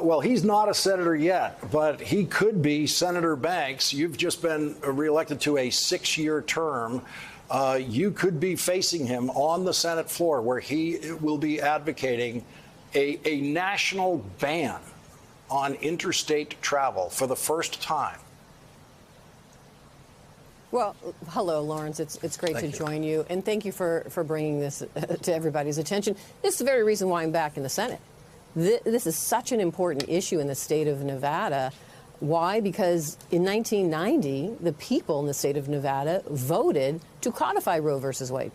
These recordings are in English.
Well, he's not a senator yet, but he could be. Senator Banks, you've just been reelected to a 6-year term. You could be facing him on the Senate floor, where he will be advocating a national ban on interstate travel for the first time. Well, hello, Lawrence. It's great to join you. And thank you for bringing this to everybody's attention. This is the very reason why I'm back in the Senate. This is such an important issue in the state of Nevada. Why? Because in 1990, the people in the state of Nevada voted to codify Roe versus Wade,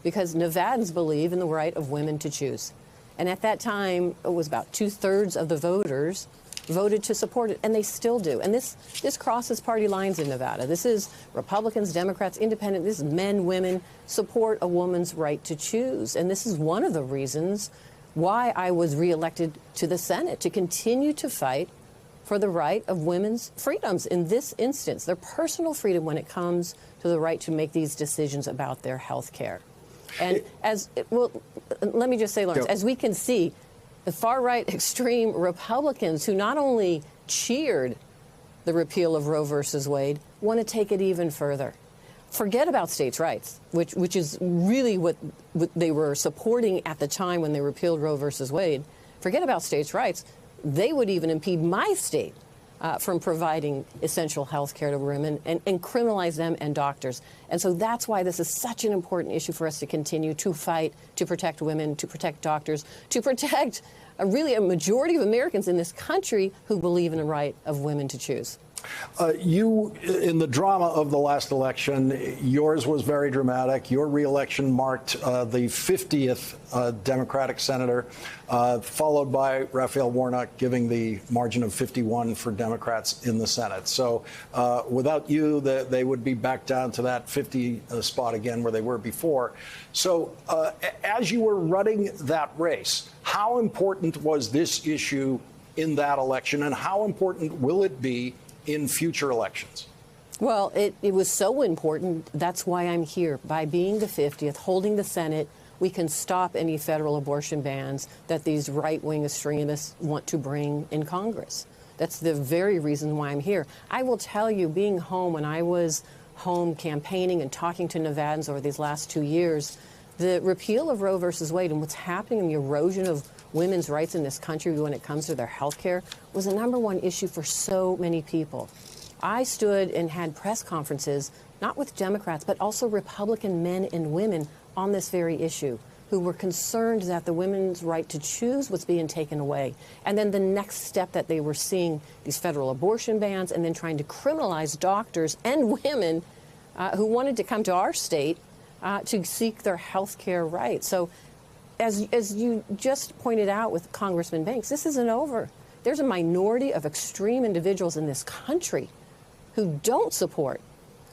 because Nevadans believe in the right of women to choose. And at that time, it was about 2/3 of the voters voted to support it, and they still do. And this crosses party lines in Nevada. This is Republicans, Democrats, Independent. This is men, women support a woman's right to choose. And this is one of the reasons why I was reelected to the Senate, to continue to fight for the right of women's freedoms in this instance, their personal freedom when it comes to the right to make these decisions about their health care. And let me just say, Lawrence, as we can see, the far-right extreme Republicans who not only cheered the repeal of Roe versus Wade want to take it even further. Forget about states' rights, which is really what they were supporting at the time when they repealed Roe versus Wade. Forget about states' rights. They would even impede my state from providing essential health care to women and criminalize them and doctors. And so that's why this is such an important issue for us to continue to fight, to protect women, to protect doctors, to protect really a majority of Americans in this country who believe in the right of women to choose. You, in the drama of the last election, yours was very dramatic. Your reelection marked the 50th Democratic senator, followed by Raphael Warnock giving the margin of 51 for Democrats in the Senate. So without you, they would be back down to that 50 spot again where they were before. So as you were running that race, how important was this issue in that election, and how important will it be in future elections? Well, it was so important. That's why I'm here. By being the 50th, holding the Senate, we can stop any federal abortion bans that these right-wing extremists want to bring in Congress. That's the very reason why I'm here. I will tell you, being home, when I was home campaigning and talking to Nevadans over these last 2 years, the repeal of Roe versus Wade and what's happening in the erosion of women's rights in this country when it comes to their health care was the #1 issue for so many people. I stood and had press conferences, not with Democrats, but also Republican men and women on this very issue, who were concerned that the women's right to choose was being taken away. And then the next step that they were seeing, these federal abortion bans, and then trying to criminalize doctors and women who wanted to come to our state to seek their health care rights. So as you just pointed out with Congressman Banks, this isn't over. There's a minority of extreme individuals in this country who don't support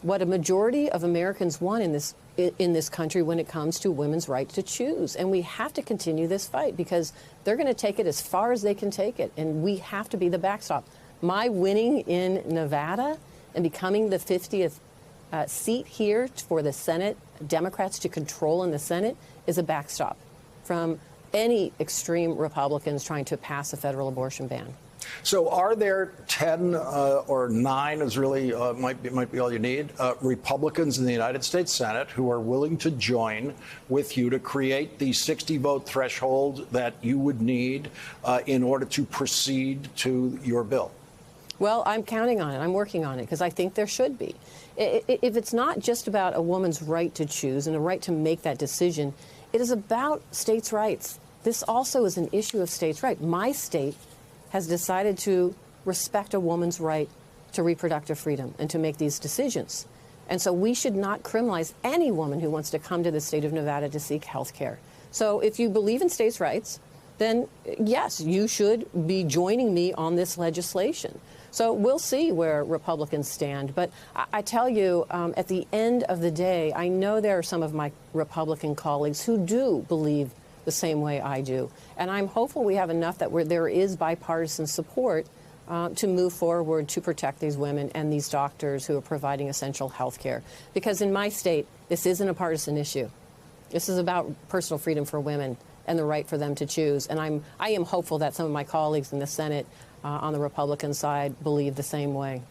what a majority of Americans want in this country when it comes to women's right to choose. And we have to continue this fight, because they're going to take it as far as they can take it. And we have to be the backstop. My winning in Nevada and becoming the 50th seat here for the Senate, Democrats to control in the Senate, is a backstop from any extreme Republicans trying to pass a federal abortion ban. So are there 10 or 9 is really might be all you need, Republicans in the United States Senate who are willing to join with you to create the 60-vote threshold that you would need in order to proceed to your bill? Well, I'm counting on it. I'm working on it, because I think there should be. If it's not just about a woman's right to choose and a right to make that decision, it is about states' rights. This also is an issue of states' rights. My state has decided to respect a woman's right to reproductive freedom and to make these decisions. And so we should not criminalize any woman who wants to come to the state of Nevada to seek health care. So if you believe in states' rights, then yes, you should be joining me on this legislation. So we'll see where Republicans stand. But I tell you, at the end of the day, I know there are some of my Republican colleagues who do believe the same way I do. And I'm hopeful we have enough that there is bipartisan support to move forward to protect these women and these doctors who are providing essential health care. Because in my state, this isn't a partisan issue. This is about personal freedom for women and the right for them to choose. And I am hopeful that some of my colleagues in the Senate on the Republican side believe the same way.